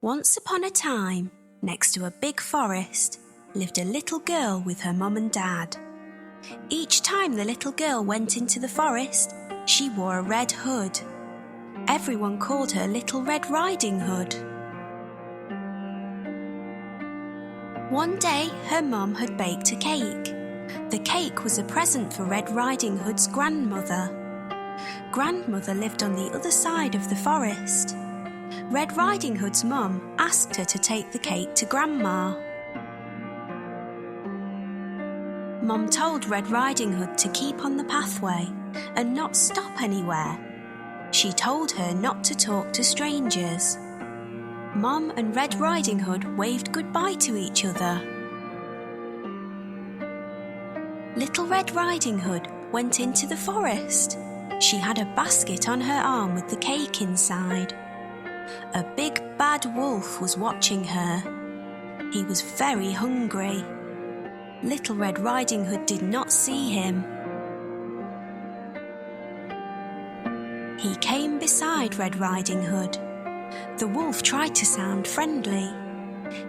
Once upon a time, next to a big forest, lived a little girl with her mum and dad. Each time the little girl went into the forest, she wore a red hood. Everyone called her Little Red Riding Hood. One day, her mum had baked a cake. The cake was a present for Red Riding Hood's grandmother. Grandmother lived on the other side of the forest. Red Riding Hood's mum asked her to take the cake to Grandma. Mum told Red Riding Hood to keep on the pathway and not stop anywhere. She told her not to talk to strangers. Mum and Red Riding Hood waved goodbye to each other. Little Red Riding Hood went into the forest. She had a basket on her arm with the cake inside. A big bad wolf was watching her. He was very hungry. Little Red Riding Hood did not see him. He came beside Red Riding Hood. The wolf tried to sound friendly.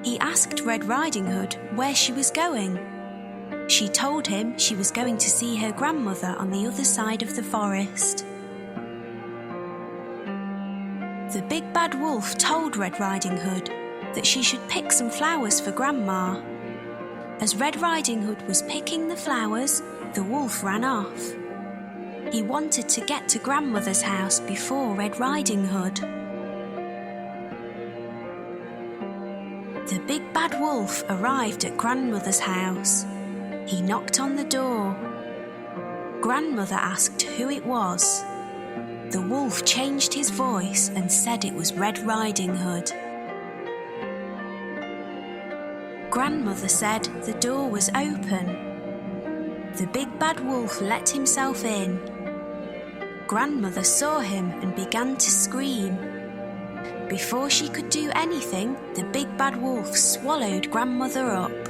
He asked Red Riding Hood where she was going. She told him she was going to see her grandmother on the other side of the forest. The big bad wolf told Red Riding Hood that she should pick some flowers for Grandma. As Red Riding Hood was picking the flowers, the wolf ran off. He wanted to get to Grandmother's house before Red Riding Hood. The big bad wolf arrived at Grandmother's house. He knocked on the door. Grandmother asked who it was. The wolf changed his voice and said it was Red Riding Hood. Grandmother said the door was open. The big bad wolf let himself in. Grandmother saw him and began to scream. Before she could do anything, the big bad wolf swallowed Grandmother up.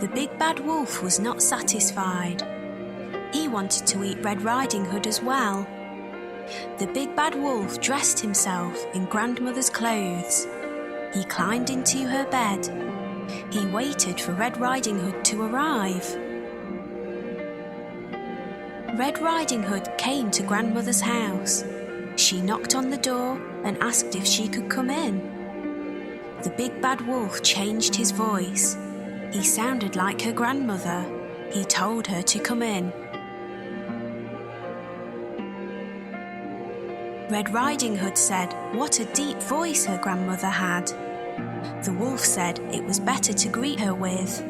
The big bad wolf was not satisfied. He wanted to eat Red Riding Hood as well. The big bad wolf dressed himself in Grandmother's clothes. He climbed into her bed. He waited for Red Riding Hood to arrive. Red Riding Hood came to Grandmother's house. She knocked on the door and asked if she could come in. The big bad wolf changed his voice. He sounded like her grandmother. He told her to come in. Red Riding Hood said what a deep voice her grandmother had. The wolf said it was better to greet her with.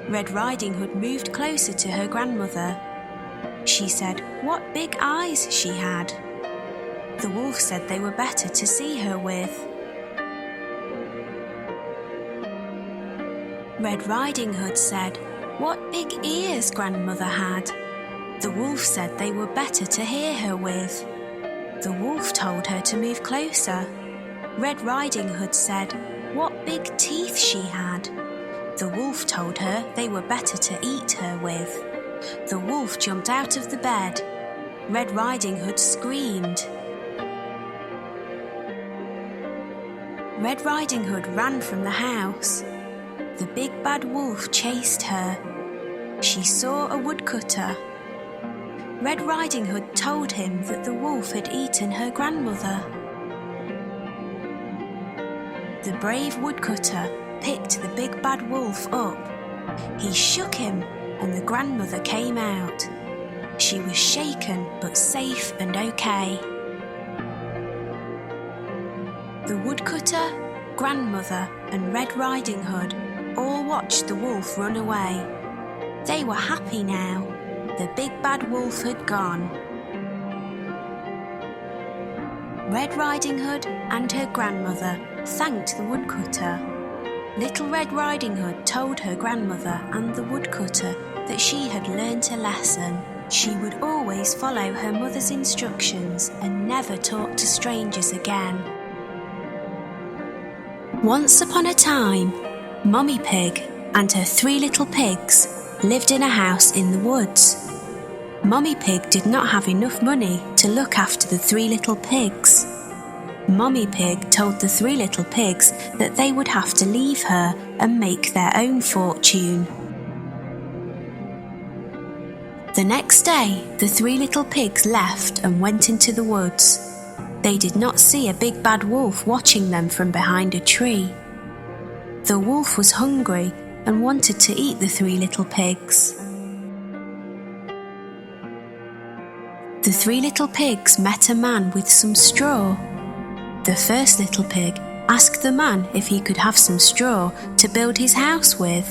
Red Riding Hood moved closer to her grandmother. She said what big eyes she had. The wolf said they were better to see her with. Red Riding Hood said what big ears grandmother had. The wolf said they were better to hear her with. The wolf told her to move closer. Red Riding Hood said what big teeth she had. The wolf told her they were better to eat her with. The wolf jumped out of the bed. Red Riding Hood screamed. Red Riding Hood ran from the house. The big bad wolf chased her. She saw a woodcutter. Red Riding Hood told him that the wolf had eaten her grandmother. The brave woodcutter picked the big bad wolf up. He shook him and the grandmother came out. She was shaken but safe and okay. The woodcutter, grandmother and Red Riding Hood all watched the wolf run away. They were happy now. The big bad wolf had gone. Red Riding Hood and her grandmother thanked the woodcutter. Little Red Riding Hood told her grandmother and the woodcutter that she had learnt a lesson. She would always follow her mother's instructions and never talk to strangers again. Once upon a time, Mummy Pig and her 3 little pigs lived in a house in the woods. Mummy Pig did not have enough money to look after the 3 little pigs. Mummy Pig told the three little pigs that they would have to leave her and make their own fortune. The next day, the three little pigs left and went into the woods. They did not see a big bad wolf watching them from behind a tree. The wolf was hungry and wanted to eat the three little pigs. The three little pigs met a man with some straw. The first little pig asked the man if he could have some straw to build his house with.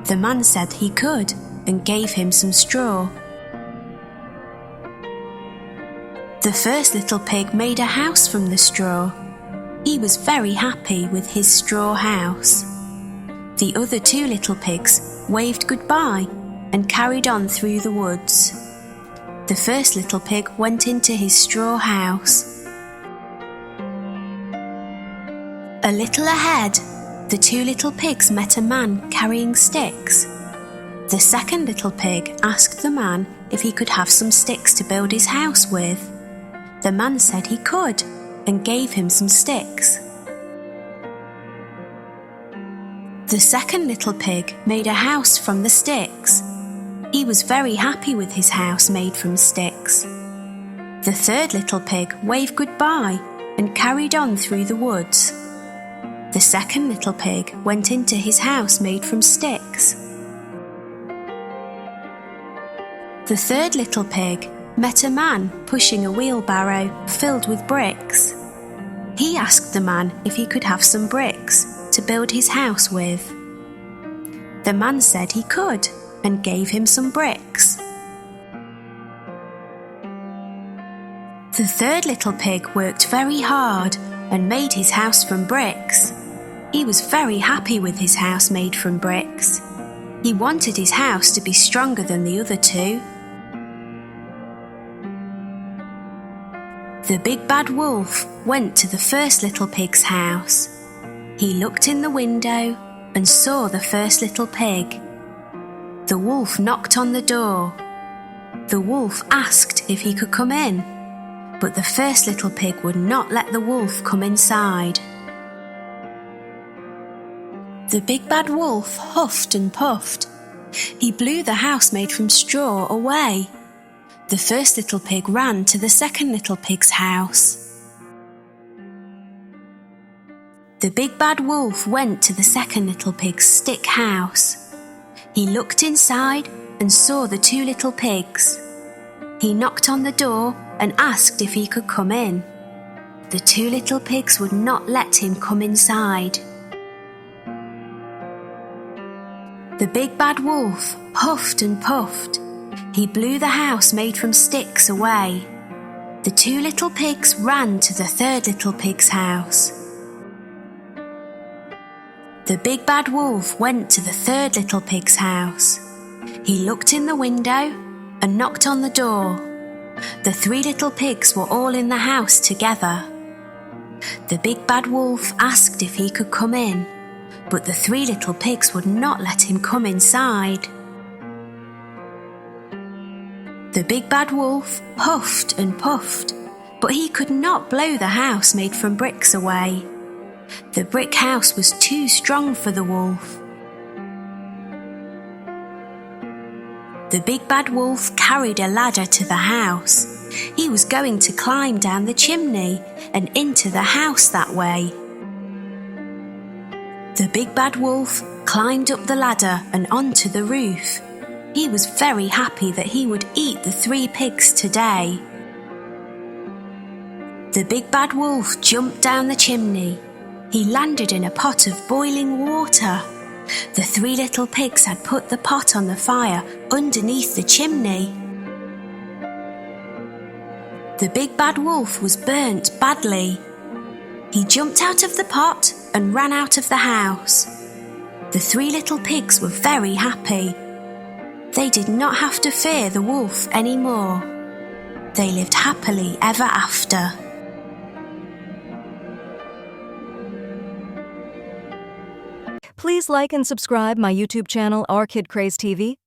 The man said he could and gave him some straw. The first little pig made a house from the straw. He was very happy with his straw house. The other two little pigs waved goodbye and carried on through the woods. The first little pig went into his straw house. A little ahead, the two little pigs met a man carrying sticks. The second little pig asked the man if he could have some sticks to build his house with. The man said he could and gave him some sticks. The second little pig made a house from the sticks. He was very happy with his house made from sticks. The third little pig waved goodbye and carried on through the woods. The second little pig went into his house made from sticks. The third little pig met a man pushing a wheelbarrow filled with bricks. He asked the man if he could have some bricks to build his house with. The man said he could and gave him some bricks. The third little pig worked very hard and made his house from bricks. He was very happy with his house made from bricks. He wanted his house to be stronger than the other two. The big bad wolf went to the first little pig's house. He looked in the window and saw the first little pig. The wolf knocked on the door. The wolf asked if he could come in, but the first little pig would not let the wolf come inside. The big bad wolf huffed and puffed. He blew the house made from straw away. The first little pig ran to the second little pig's house. The big bad wolf went to the second little pig's stick house. He looked inside and saw the two little pigs. He knocked on the door and asked if he could come in. The two little pigs would not let him come inside. The big bad wolf huffed and puffed. He blew the house made from sticks away. The two little pigs ran to the third little pig's house. The big bad wolf went to the third little pig's house. He looked in the window and knocked on the door. The three little pigs were all in the house together. The big bad wolf asked if he could come in, but the three little pigs would not let him come inside. The big bad wolf huffed and puffed, but he could not blow the house made from bricks away. The brick house was too strong for the wolf. The big bad wolf carried a ladder to the house. He was going to climb down the chimney and into the house that way. The big bad wolf climbed up the ladder and onto the roof. He was very happy that he would eat the three pigs today. The big bad wolf jumped down the chimney. He landed in a pot of boiling water. The three little pigs had put the pot on the fire underneath the chimney. The big bad wolf was burnt badly. He jumped out of the pot and ran out of the house. The three little pigs were very happy. They did not have to fear the wolf anymore. They lived happily ever after. Please like and subscribe my YouTube channel or KidCraze-TV